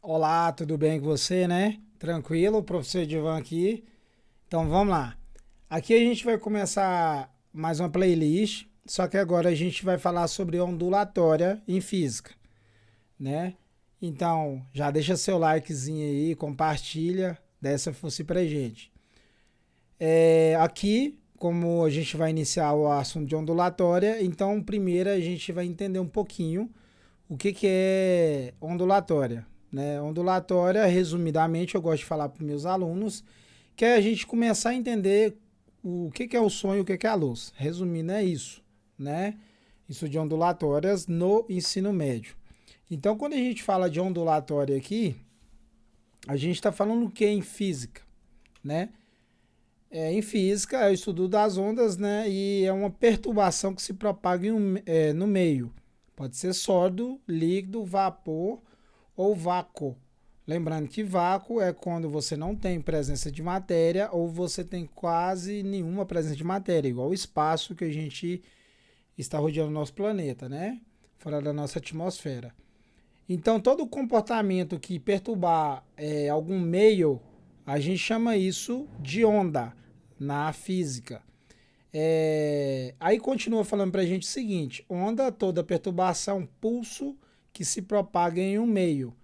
Olá, tudo bem com você, né? Tranquilo, professor Edivan aqui. Então vamos lá. Aqui a gente vai começar mais uma playlist, só que agora a gente vai falar sobre ondulatória em física, né? Então já deixa seu likezinho aí, compartilha, dá essa força pra gente. Aqui, como a gente vai iniciar o assunto de ondulatória, então primeiro a gente vai entender um pouquinho o que é ondulatória, né? Ondulatória, resumidamente, eu gosto de falar para meus alunos, que é a gente começar a entender o que é o som e o que é a luz. Resumindo, é isso, né? Isso de ondulatórias no ensino médio. Então, quando a gente fala de ondulatória aqui, a gente está falando o que em física, né? Em física é o estudo das ondas, né? E é uma perturbação que se propaga no meio. Pode ser sólido, líquido, vapor ou vácuo. Lembrando que vácuo é quando você não tem presença de matéria ou você tem quase nenhuma presença de matéria, igual o espaço que a gente está rodeando o nosso planeta, né? Fora da nossa atmosfera. Então, todo comportamento que perturbar algum meio, a gente chama isso de onda na física. Aí continua falando para a gente o seguinte: onda, toda perturbação, pulso que se propaga em um meio.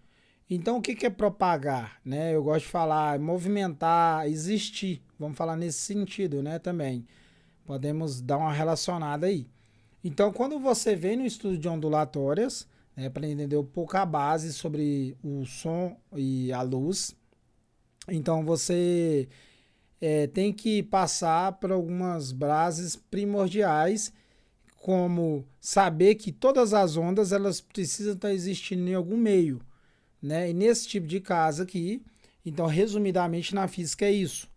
Então, o que é propagar? Né? Eu gosto de falar movimentar, existir. Vamos falar nesse sentido, né? Também podemos dar uma relacionada aí. Então, quando você vem no estudo de ondulatórias, né, para entender um pouco a base sobre o som e a luz, então você tem que passar por algumas bases primordiais, como saber que todas as ondas elas precisam estar existindo em algum meio, né? E nesse tipo de caso aqui, então resumidamente na física é isso,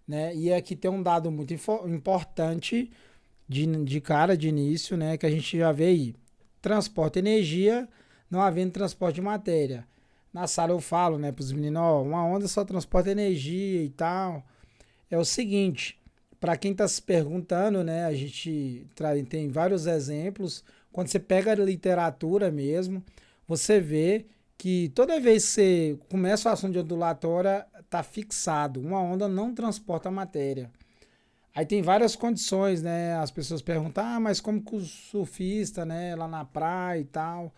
né? E aqui tem um dado muito importante de cara, de início, né? Que a gente já vê aí. Transporta energia, não havendo transporte de matéria. Na sala eu falo, né, para os meninos, ó, uma onda só transporta energia e tal. É o seguinte, para quem está se perguntando, né, a gente tem vários exemplos. Quando você pega a literatura mesmo, você vê que toda vez que você começa o assunto de ondulatória, está fixado. Uma onda não transporta matéria. Aí tem várias condições, né? As pessoas perguntam, mas como que o surfista, né, lá na praia e tal.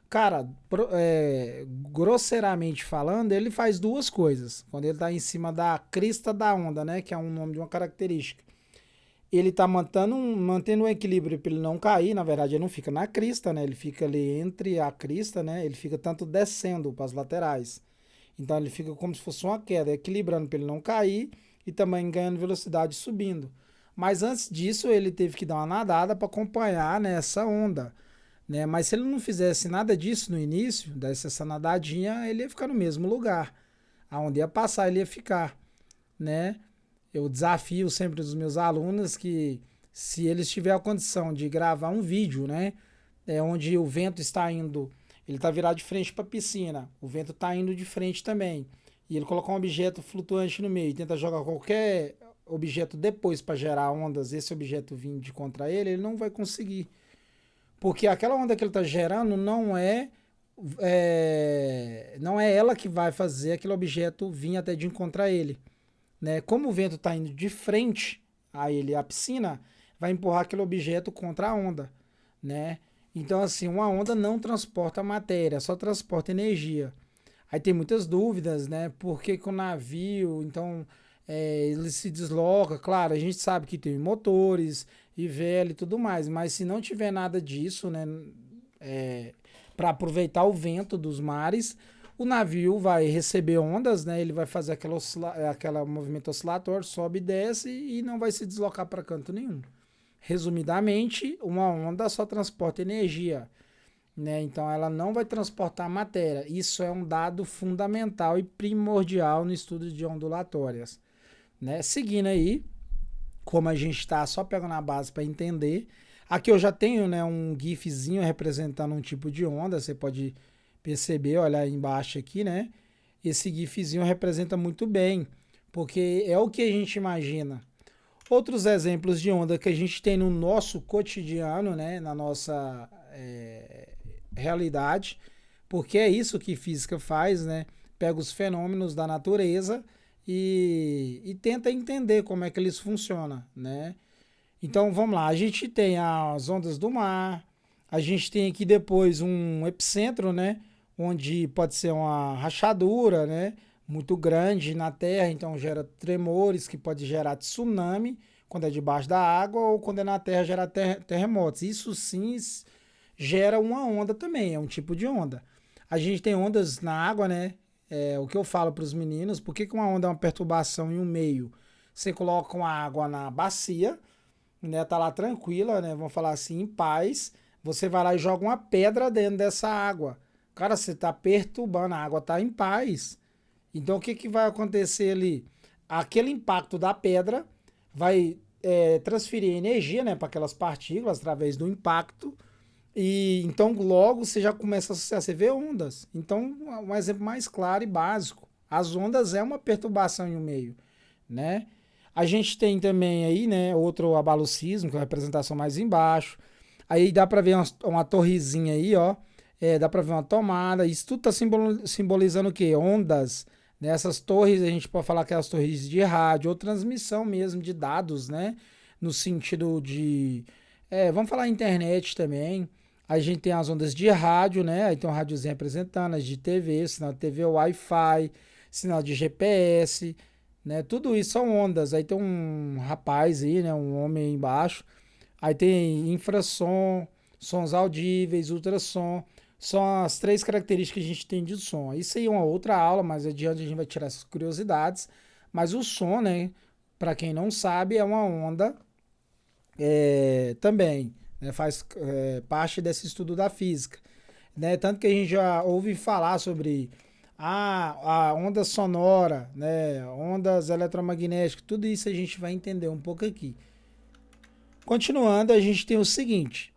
Cara, grosseiramente falando, ele faz duas coisas. Quando ele está em cima da crista da onda, né, que é um nome de uma característica, ele está mantendo um equilíbrio para ele não cair. Na verdade, ele não fica na crista, né? Ele fica ali entre a crista, né? Ele fica tanto descendo para as laterais. Então ele fica como se fosse uma queda, equilibrando para ele não cair e também ganhando velocidade subindo. Mas antes disso, ele teve que dar uma nadada para acompanhar, né, essa onda, né? Mas se ele não fizesse nada disso no início, desse essa nadadinha, ele ia ficar no mesmo lugar. Aonde ia passar, ele ia ficar, né? Eu desafio sempre os meus alunos que se eles tiverem a condição de gravar um vídeo, né, onde o vento está indo, ele está virado de frente para a piscina, o vento está indo de frente também, e ele colocar um objeto flutuante no meio e tenta jogar qualquer objeto depois para gerar ondas, esse objeto vir de contra ele, ele não vai conseguir. Porque aquela onda que ele está gerando não é ela que vai fazer aquele objeto vir até de encontrar ele, né? Como o vento está indo de frente a ele, a piscina, vai empurrar aquele objeto contra a onda, né? Então, assim, uma onda não transporta matéria, só transporta energia. Aí tem muitas dúvidas, né? Por que, que o navio, então, ele se desloca? Claro, a gente sabe que tem motores e vela e tudo mais, mas se não tiver nada disso, né? Para aproveitar o vento dos mares, o navio vai receber ondas, né? Ele vai fazer aquela movimento oscilatório, sobe e desce e não vai se deslocar para canto nenhum. Resumidamente, uma onda só transporta energia, né? Então ela não vai transportar matéria. Isso é um dado fundamental e primordial no estudo de ondulatórias, né? Seguindo aí, como a gente está só pegando a base para entender, aqui eu já tenho, né, um gifzinho representando um tipo de onda. Você pode perceber, olha aí embaixo aqui, né? Esse gifzinho representa muito bem, porque é o que a gente imagina. Outros exemplos de onda que a gente tem no nosso cotidiano, né, na nossa realidade, porque é isso que física faz, né? Pega os fenômenos da natureza e tenta entender como é que eles funcionam, né? Então vamos lá, a gente tem as ondas do mar, a gente tem aqui depois um epicentro, né? Onde pode ser uma rachadura, né? Muito grande na Terra, então gera tremores, que pode gerar tsunami quando é debaixo da água, ou quando é na Terra gera terremotos. Isso sim gera uma onda também, é um tipo de onda. A gente tem ondas na água, né? É, o que eu falo para os meninos, por que uma onda é uma perturbação em um meio? Você coloca uma água na bacia, né? Tá lá tranquila, né? Vamos falar assim, em paz. Você vai lá e joga uma pedra dentro dessa água. Cara, você tá perturbando, a água tá em paz. Então o que que vai acontecer ali? Aquele impacto da pedra vai transferir energia, né, para aquelas partículas através do impacto. E então logo você já começa a associar, você vê ondas. Então, um exemplo mais claro e básico. As ondas é uma perturbação em um meio, né? A gente tem também aí, né, outro abalo sísmico, a representação mais embaixo. Aí dá para ver uma torrezinha aí, ó. Dá para ver uma tomada. Isso tudo está simbolizando o quê? Ondas. Nessas torres, a gente pode falar que é as torres de rádio ou transmissão mesmo de dados, né? No sentido de. Vamos falar internet também. A gente tem as ondas de rádio, né? Aí tem um rádiozinho representando, as de TV, sinal de TV Wi-Fi, sinal de GPS, né? Tudo isso são ondas. Aí tem um rapaz aí, né? Um homem aí embaixo. Aí tem infrassom, sons audíveis, ultrassom. São as três características que a gente tem de som. Isso aí é uma outra aula, mas adiante a gente vai tirar essas curiosidades. Mas o som, né? Para quem não sabe, é uma onda também, né, faz parte desse estudo da física, né? Tanto que a gente já ouve falar sobre a onda sonora, né, ondas eletromagnéticas, tudo isso a gente vai entender um pouco aqui. Continuando, a gente tem o seguinte,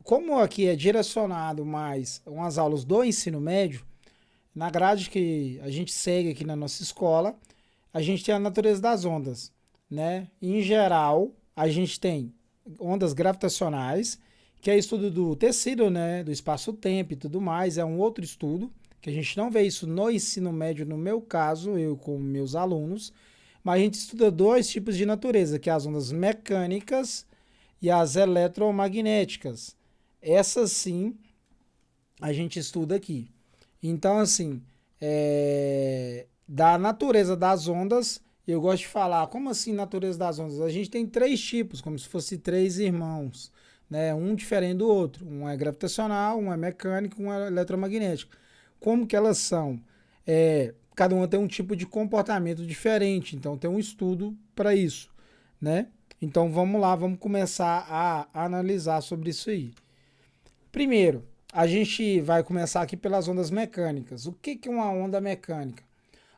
como aqui é direcionado mais umas aulas do ensino médio, na grade que a gente segue aqui na nossa escola, a gente tem a natureza das ondas, né? Em geral, a gente tem ondas gravitacionais, que é estudo do tecido, né, do espaço-tempo e tudo mais, é um outro estudo, que a gente não vê isso no ensino médio, no meu caso, eu com meus alunos, mas a gente estuda dois tipos de natureza, que é as ondas mecânicas e as eletromagnéticas. Essas sim, a gente estuda aqui. Então, assim, da natureza das ondas, eu gosto de falar, como assim natureza das ondas? A gente tem três tipos, como se fosse três irmãos, né? Um diferente do outro. Um é gravitacional, um é mecânico, um é eletromagnético. Como que elas são? Cada uma tem um tipo de comportamento diferente, então tem um estudo para isso, né? Então vamos lá, vamos começar a analisar sobre isso aí. Primeiro, a gente vai começar aqui pelas ondas mecânicas. O que é uma onda mecânica?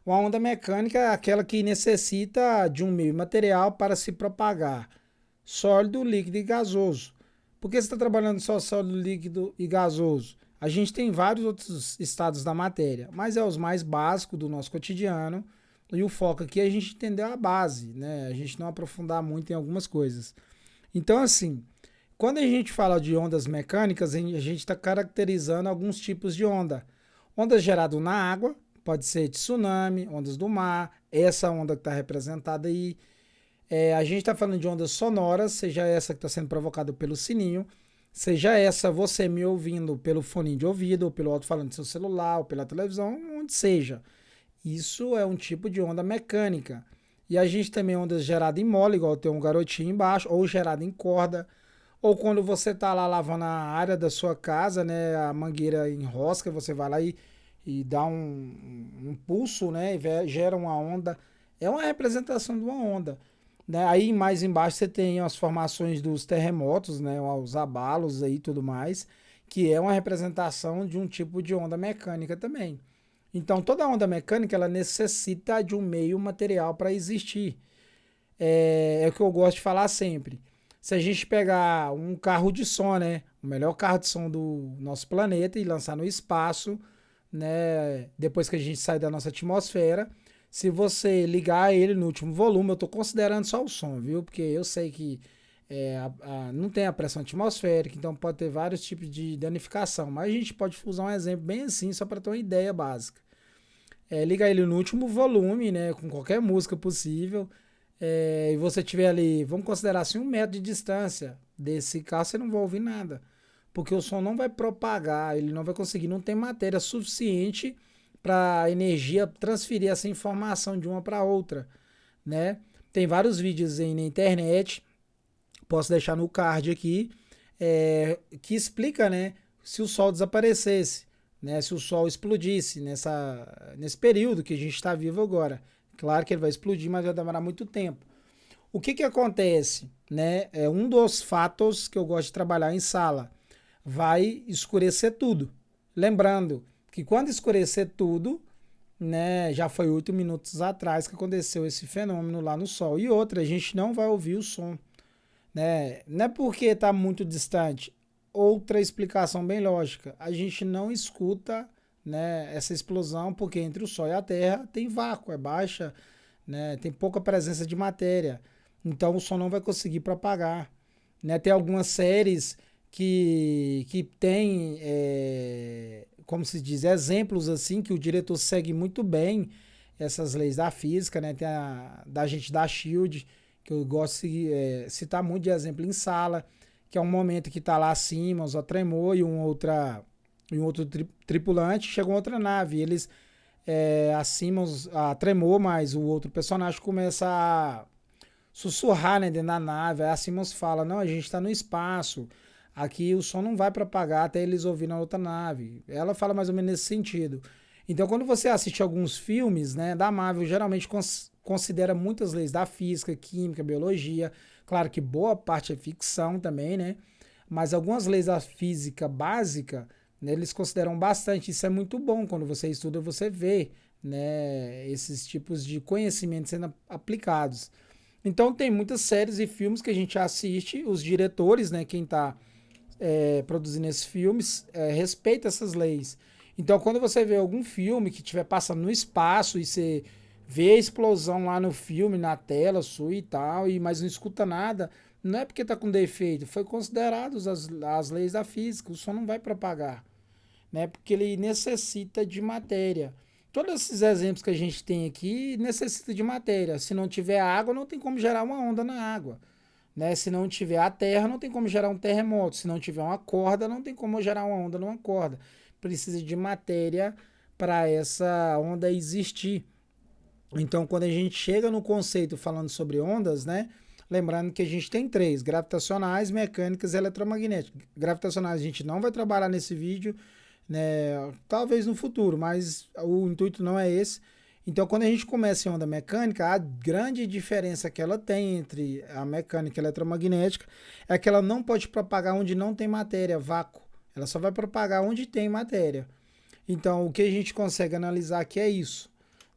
Uma onda mecânica é aquela que necessita de um meio material para se propagar, sólido, líquido e gasoso. Por que você está trabalhando só sólido, líquido e gasoso? A gente tem vários outros estados da matéria, mas é os mais básicos do nosso cotidiano. E o foco aqui é a gente entender a base, né? A gente não aprofundar muito em algumas coisas. Então, assim, quando a gente fala de ondas mecânicas, a gente está caracterizando alguns tipos de onda. Onda gerada na água, pode ser tsunami, ondas do mar, essa onda que está representada aí. A gente está falando de ondas sonoras, seja essa que está sendo provocada pelo sininho, seja essa você me ouvindo pelo fone de ouvido, ou pelo alto-falante do seu celular, ou pela televisão, onde seja. Isso é um tipo de onda mecânica. E a gente também ondas geradas em mola, igual tem um garotinho embaixo, ou gerada em corda, ou quando você está lá lavando a área da sua casa, né, a mangueira enrosca, você vai lá e dá um pulso, né, e gera uma onda. É uma representação de uma onda, né? Aí mais embaixo você tem as formações dos terremotos, né, os abalos aí e tudo mais, que é uma representação de um tipo de onda mecânica também. Então toda onda mecânica ela necessita de um meio material para existir. É o que eu gosto de falar sempre. Se a gente pegar um carro de som, né, o melhor carro de som do nosso planeta e lançar no espaço, né, depois que a gente sai da nossa atmosfera, se você ligar ele no último volume, eu estou considerando só o som, viu? Porque eu sei que não tem a pressão atmosférica, então pode ter vários tipos de danificação. Mas a gente pode usar um exemplo bem assim, só para ter uma ideia básica. Liga ele no último volume, né, com qualquer música possível, e você tiver ali, vamos considerar assim, 1 metro de distância desse carro, você não vai ouvir nada. Porque o som não vai propagar, ele não vai conseguir, não tem matéria suficiente para a energia transferir essa informação de uma para outra, né? Tem vários vídeos aí na internet, posso deixar no card aqui, que explica, né, se o sol desaparecesse, né, se o sol explodisse nesse período que a gente está vivo agora. Claro que ele vai explodir, mas vai demorar muito tempo. O que acontece? Né? É um dos fatos que eu gosto de trabalhar em sala. Vai escurecer tudo. Lembrando que quando escurecer tudo, né, já foi 8 minutos atrás que aconteceu esse fenômeno lá no Sol. E outra, a gente não vai ouvir o som. Né? Não é porque está muito distante. Outra explicação bem lógica. A gente não escuta, né, essa explosão porque entre o Sol e a Terra tem vácuo, é baixa, né, tem pouca presença de matéria. Então o som não vai conseguir propagar. Né? Tem algumas séries que tem, como se diz, exemplos assim que o diretor segue muito bem essas leis da física, né? Tem da gente da Shield, que eu gosto de citar muito de exemplo em sala, que é um momento que está lá acima, o Tremor e um outro tripulante, chegou outra nave, e eles acima a Tremor, mas o outro personagem começa a sussurrar, né, dentro da nave. Aí a Simmons fala, não, a gente está no espaço, aqui o som não vai propagar até eles ouvirem na outra nave. Ela fala mais ou menos nesse sentido. Então quando você assiste alguns filmes, né, da Marvel, geralmente considera muitas leis da física, química, biologia. Claro que boa parte é ficção também, né, mas algumas leis da física básica, né, eles consideram bastante. Isso é muito bom, quando você estuda você vê, né, esses tipos de conhecimentos sendo aplicados. Então tem muitas séries e filmes que a gente assiste, os diretores, né, quem está produzindo esses filmes, respeita essas leis. Então quando você vê algum filme que estiver passando no espaço e você vê a explosão lá no filme, na tela sua e tal, mas não escuta nada, não é porque está com defeito, foi considerado as leis da física, o som não vai propagar, né, porque ele necessita de matéria. Todos esses exemplos que a gente tem aqui necessitam de matéria. Se não tiver água, não tem como gerar uma onda na água. Né? Se não tiver a terra, não tem como gerar um terremoto. Se não tiver uma corda, não tem como gerar uma onda numa corda. Precisa de matéria para essa onda existir. Então, quando a gente chega no conceito falando sobre ondas, né? Lembrando que a gente tem 3, gravitacionais, mecânicas e eletromagnéticas. Gravitacionais a gente não vai trabalhar nesse vídeo, né? Talvez no futuro, mas o intuito não é esse. Então, quando a gente começa em onda mecânica, a grande diferença que ela tem entre a mecânica e a eletromagnética é que ela não pode propagar onde não tem matéria, vácuo. Ela só vai propagar onde tem matéria. Então, o que a gente consegue analisar aqui é isso.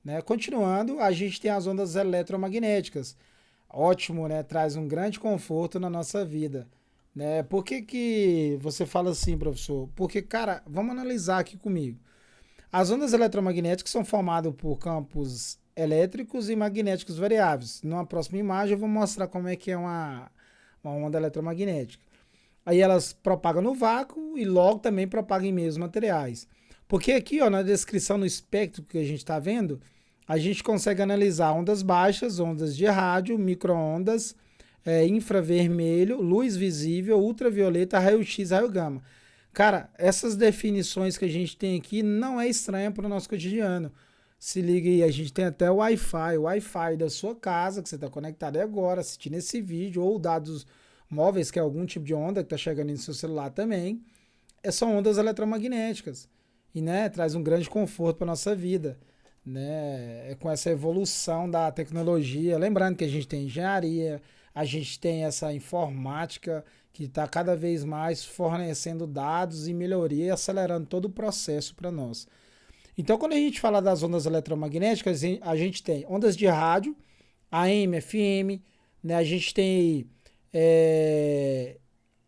Né? Continuando, a gente tem as ondas eletromagnéticas. Ótimo, né? Traz um grande conforto na nossa vida. Né? Por que você fala assim, professor? Porque, cara, vamos analisar aqui comigo. As ondas eletromagnéticas são formadas por campos elétricos e magnéticos variáveis. Numa próxima imagem eu vou mostrar como é que é uma onda eletromagnética. Aí elas propagam no vácuo e logo também propagam em meios materiais. Porque aqui, ó, na descrição, no espectro que a gente está vendo, a gente consegue analisar ondas baixas, ondas de rádio, micro-ondas, infravermelho, luz visível, ultravioleta, raio-x, raio-gama. Cara, essas definições que a gente tem aqui não é estranha para o nosso cotidiano. Se liga aí, a gente tem até o Wi-Fi da sua casa, que você está conectado agora, assistindo esse vídeo, ou dados móveis, que é algum tipo de onda que está chegando no seu celular também. São ondas eletromagnéticas. E, né, traz um grande conforto para a nossa vida. Né, com essa evolução da tecnologia. Lembrando que a gente tem engenharia, a gente tem essa informática que está cada vez mais fornecendo dados e melhoria e acelerando todo o processo para nós. Então, quando a gente fala das ondas eletromagnéticas, a gente tem ondas de rádio, AM, FM, né? A gente tem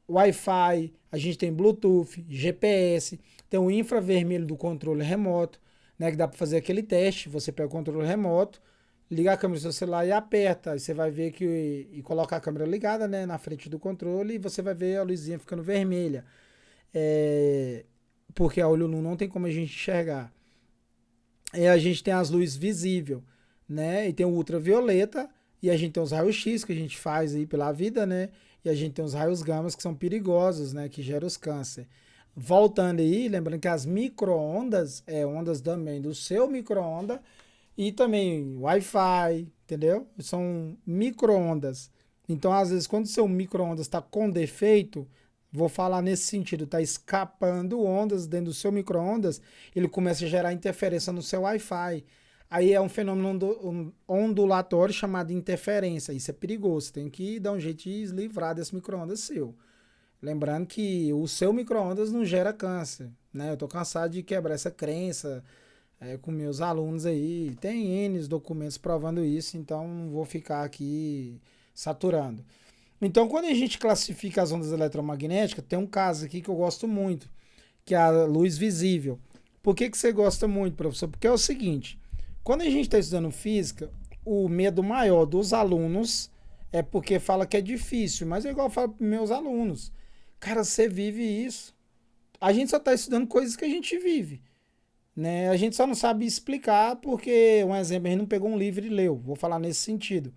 Wi-Fi, a gente tem Bluetooth, GPS, tem o infravermelho do controle remoto, né? Que dá para fazer aquele teste, você pega o controle remoto, liga a câmera do seu celular e aperta. Aí você vai ver que. E coloca a câmera ligada, né? Na frente do controle e você vai ver a luzinha ficando vermelha. É, porque a olho nu não tem como a gente enxergar. E a gente tem as luzes visíveis, né? E tem o ultravioleta. E a gente tem os raios-x que a gente faz aí pela vida, né? E a gente tem os raios gamas que são perigosos, né? Que geram os câncer. Voltando aí, lembrando que as micro-ondas é ondas também do seu micro-onda e também Wi-Fi, entendeu? São micro-ondas. Então, às vezes, quando o seu micro-ondas está com defeito, vou falar nesse sentido, está escapando ondas dentro do seu micro-ondas, ele começa a gerar interferência no seu Wi-Fi. Aí é um fenômeno ondulatório chamado interferência. Isso é perigoso. Tem que dar um jeito de livrar desse micro-ondas seu. Lembrando que o seu micro-ondas não gera câncer, né? Eu tô cansado de quebrar essa crença com meus alunos aí. Tem N documentos provando isso, então não vou ficar aqui saturando. Então, quando a gente classifica as ondas eletromagnéticas, tem um caso aqui que eu gosto muito, que é a luz visível. Por que você gosta muito, professor? Porque é o seguinte, quando a gente está estudando física, o medo maior dos alunos é porque fala que é difícil, mas é igual eu falo para meus alunos. Cara, você vive isso. A gente só está estudando coisas que a gente vive. Né? A gente só não sabe explicar porque, um exemplo, a gente não pegou um livro e leu. Vou falar nesse sentido.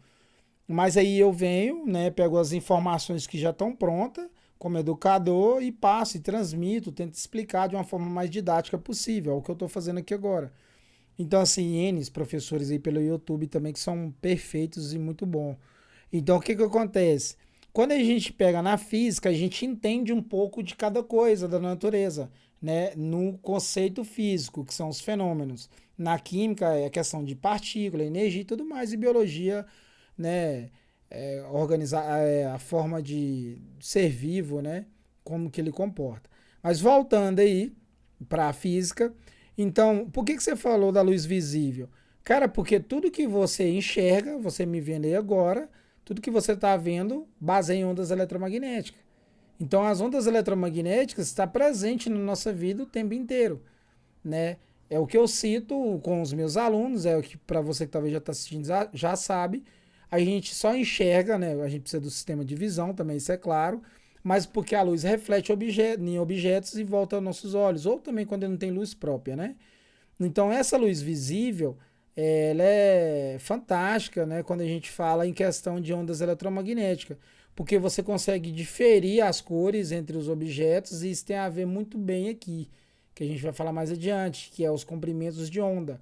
Mas aí eu venho, né, pego as informações que já estão prontas, como educador, e passo e transmito, tento explicar de uma forma mais didática possível. É o que eu estou fazendo aqui agora. Então, assim, N professores aí pelo YouTube também que são perfeitos e muito bons. Então, o que que acontece? Quando a gente pega na física, a gente entende um pouco de cada coisa da natureza, né? No conceito físico, que são os fenômenos. Na química é a questão de partícula, energia e tudo mais, e biologia, né? Organizar a forma de ser vivo, né? Como que ele comporta. Mas voltando aí para a física, então, por que que você falou da luz visível? Cara, porque tudo que você enxerga, você me vendo aí agora, tudo que você está vendo baseia em ondas eletromagnéticas. Então, as ondas eletromagnéticas estão presentes na nossa vida o tempo inteiro, né? É o que eu cito com os meus alunos, é o que para você que talvez já está assistindo já sabe. A gente só enxerga, né? A gente precisa do sistema de visão também, isso é claro, mas porque a luz reflete em objetos e volta aos nossos olhos, ou também quando não tem luz própria, né? Então, essa luz visível, ela é fantástica, né, quando a gente fala em questão de ondas eletromagnéticas, porque você consegue diferir as cores entre os objetos e isso tem a ver muito bem aqui, que a gente vai falar mais adiante, que é os comprimentos de onda.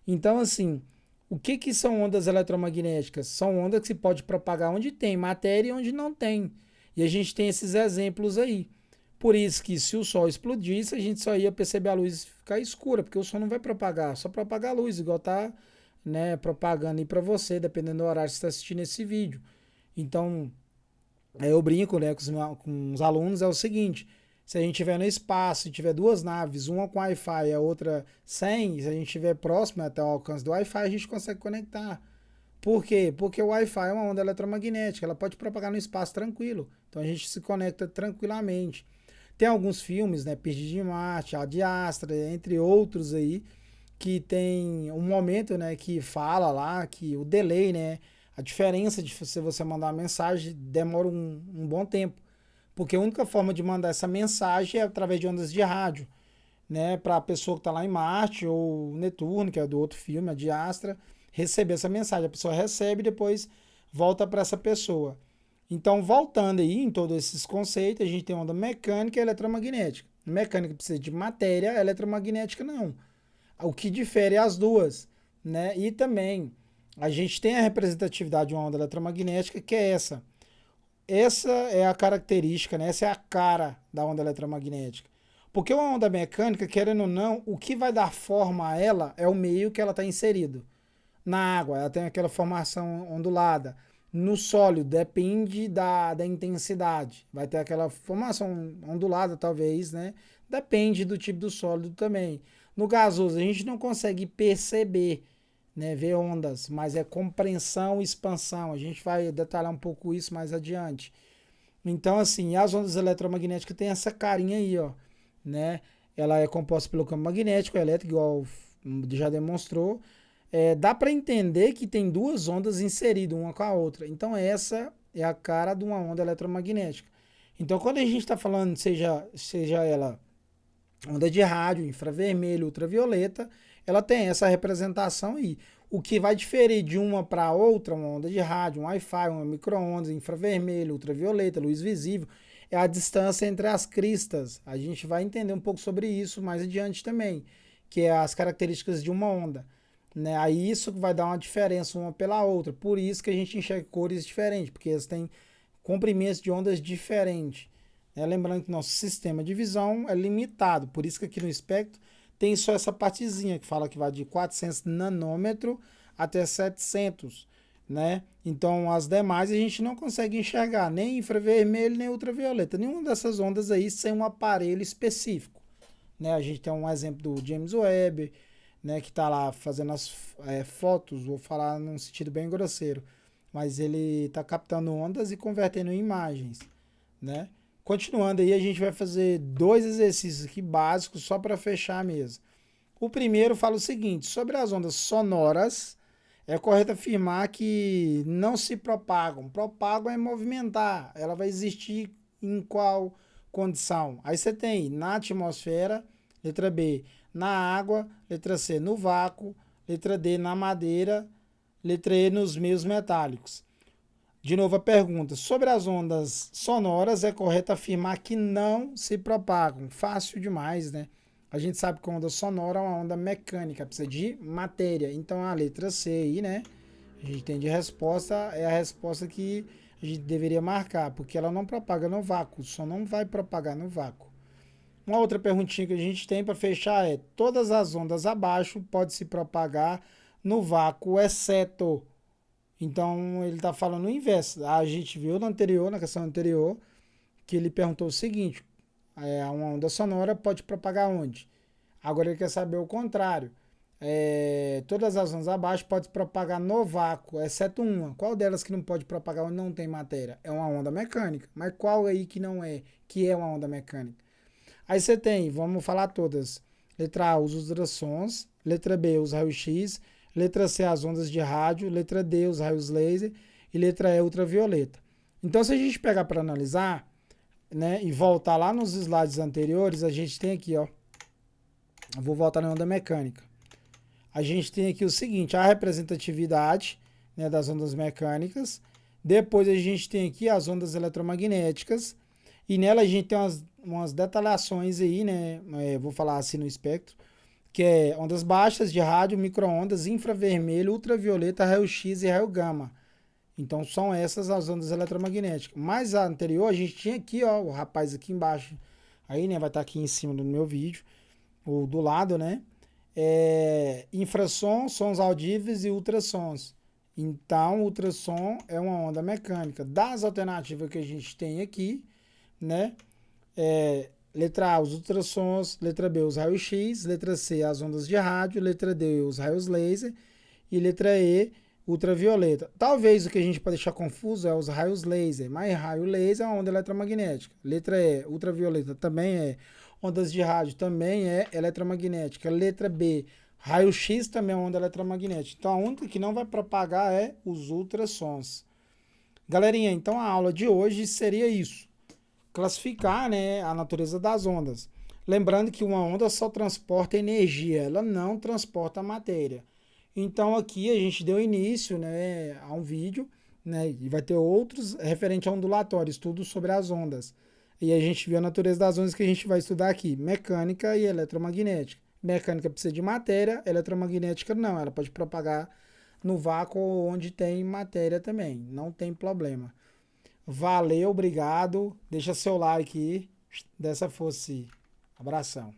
Então, assim, o que que são ondas eletromagnéticas? São ondas que se pode propagar onde tem matéria e onde não tem. E a gente tem esses exemplos aí. Por isso que se o sol explodisse, a gente só ia perceber a luz ficar escura, porque o sol não vai propagar, só propaga a luz, igual tá, né, propagando aí para você, dependendo do horário que você está assistindo esse vídeo. Então, eu brinco, né, com os alunos, é o seguinte, se a gente estiver no espaço, se tiver duas naves, uma com Wi-Fi e a outra sem, se a gente estiver próximo até o alcance do Wi-Fi, a gente consegue conectar. Por quê? Porque o Wi-Fi é uma onda eletromagnética, ela pode propagar no espaço tranquilo. Então a gente se conecta tranquilamente. Tem alguns filmes, né, Perdido de Marte, Ad Astra, entre outros aí, que tem um momento, né, que fala lá que o delay, né, a diferença de se você mandar uma mensagem demora um bom tempo, porque a única forma de mandar essa mensagem é através de ondas de rádio, né, para a pessoa que está lá em Marte ou Netuno, que é do outro filme, a de Astra, receber essa mensagem. A pessoa recebe e depois volta para essa pessoa. Então, voltando aí em todos esses conceitos, a gente tem onda mecânica e eletromagnética. Mecânica precisa de matéria, eletromagnética não. O que difere é as duas, né? E também a gente tem a representatividade de uma onda eletromagnética, que é essa. Essa é a característica, né? Essa é a cara da onda eletromagnética. Porque uma onda mecânica, querendo ou não, o que vai dar forma a ela é o meio que ela está inserido. Na água, ela tem aquela formação ondulada. No sólido, depende da intensidade. Vai ter aquela formação ondulada, talvez, né? Depende do tipo do sólido também. No gasoso, a gente não consegue perceber, né? Ver ondas, mas é compreensão e expansão. A gente vai detalhar um pouco isso mais adiante. Então, assim, as ondas eletromagnéticas têm essa carinha aí, ó, né? Ela é composta pelo campo magnético, elétrico, igual já demonstrou. dá para entender que tem duas ondas inseridas uma com a outra. Então essa é a cara de uma onda eletromagnética. Então quando a gente está falando, seja ela onda de rádio, infravermelho, ultravioleta, ela tem essa representação aí. O que vai diferir de uma para outra, uma onda de rádio, um Wi-Fi, uma micro-ondas, infravermelho, ultravioleta, luz visível, é a distância entre as cristas. A gente vai entender um pouco sobre isso mais adiante também, que é as características de uma onda. Né? Aí isso vai dar uma diferença uma pela outra. Por isso que a gente enxerga cores diferentes, porque elas têm comprimentos de ondas diferentes. Lembrando que nosso sistema de visão é limitado, por isso que aqui no espectro tem só essa partezinha que fala que vai de 400 nanômetro até 700, né? Então as demais a gente não consegue enxergar, nem infravermelho, nem ultravioleta, nenhuma dessas ondas aí sem um aparelho específico, né? A gente tem um exemplo do James Webb, né, que está lá fazendo as fotos, vou falar num sentido bem grosseiro, mas ele está captando ondas e convertendo em imagens, né? Continuando aí, a gente vai fazer 2 exercícios aqui básicos só para fechar mesmo. O primeiro fala o seguinte: sobre as ondas sonoras, é correto afirmar que não se propagam. Propagam é movimentar. Ela vai existir em qual condição? Aí você tem na atmosfera, letra B, na água, letra C, no vácuo, letra D, na madeira, letra E, nos meios metálicos. De novo a pergunta, sobre as ondas sonoras, é correto afirmar que não se propagam. Fácil demais, né? A gente sabe que a onda sonora é uma onda mecânica, precisa de matéria. Então a letra C aí, né? A gente tem de resposta, é a resposta que a gente deveria marcar, porque ela não propaga no vácuo, o som não vai propagar no vácuo. Uma outra perguntinha que a gente tem para fechar é: todas as ondas abaixo podem se propagar no vácuo, exceto... Então ele está falando o inverso. A gente viu na questão anterior, que ele perguntou o seguinte: uma onda sonora pode propagar onde? Agora ele quer saber o contrário. Todas as ondas abaixo podem propagar no vácuo, exceto uma. Qual delas que não pode propagar onde não tem matéria? É uma onda mecânica. Mas qual aí que não é, que é uma onda mecânica? Aí você tem, vamos falar todas. Letra A, os ultrassons. Letra B, os raios-x. Letra C, as ondas de rádio. Letra D, os raios laser. E letra E, ultravioleta. Então, se a gente pegar para analisar, né, e voltar lá nos slides anteriores, a gente tem aqui, ó. Eu vou voltar na onda mecânica. A gente tem aqui o seguinte: a representatividade, né, das ondas mecânicas. Depois a gente tem aqui as ondas eletromagnéticas. E nela a gente tem umas detalhações aí, né? Vou falar assim no espectro, que é ondas baixas de rádio, micro-ondas, infravermelho, ultravioleta, raio-x e raio gama. Então são essas as ondas eletromagnéticas. Mas a anterior a gente tinha aqui, ó, o rapaz aqui embaixo, aí, né, vai estar aqui em cima do meu vídeo, ou do lado, né? Infrassom, sons audíveis e ultrassons. Então, ultrassom é uma onda mecânica. Das alternativas que a gente tem aqui, né? Letra A, os ultrassons. Letra B, os raios-x. Letra C, as ondas de rádio. Letra D, os raios laser. E letra E, ultravioleta. Talvez o que a gente pode deixar confuso é os raios laser, mas raio laser é uma onda eletromagnética. Letra E, ultravioleta também é. Ondas de rádio também é eletromagnética. Letra B, raio-x também é uma onda eletromagnética. Então a única que não vai propagar é os ultrassons. Galerinha, então a aula de hoje seria isso: classificar, né, a natureza das ondas. Lembrando que uma onda só transporta energia, ela não transporta matéria. Então aqui a gente deu início, né, a um vídeo, né, e vai ter outros referente a ondulatório, estudos sobre as ondas. E a gente viu a natureza das ondas que a gente vai estudar aqui: mecânica e eletromagnética. Mecânica precisa de matéria, eletromagnética não, ela pode propagar no vácuo onde tem matéria também, não tem problema. Valeu, obrigado, deixa seu like aí, dessa força aí. Abração.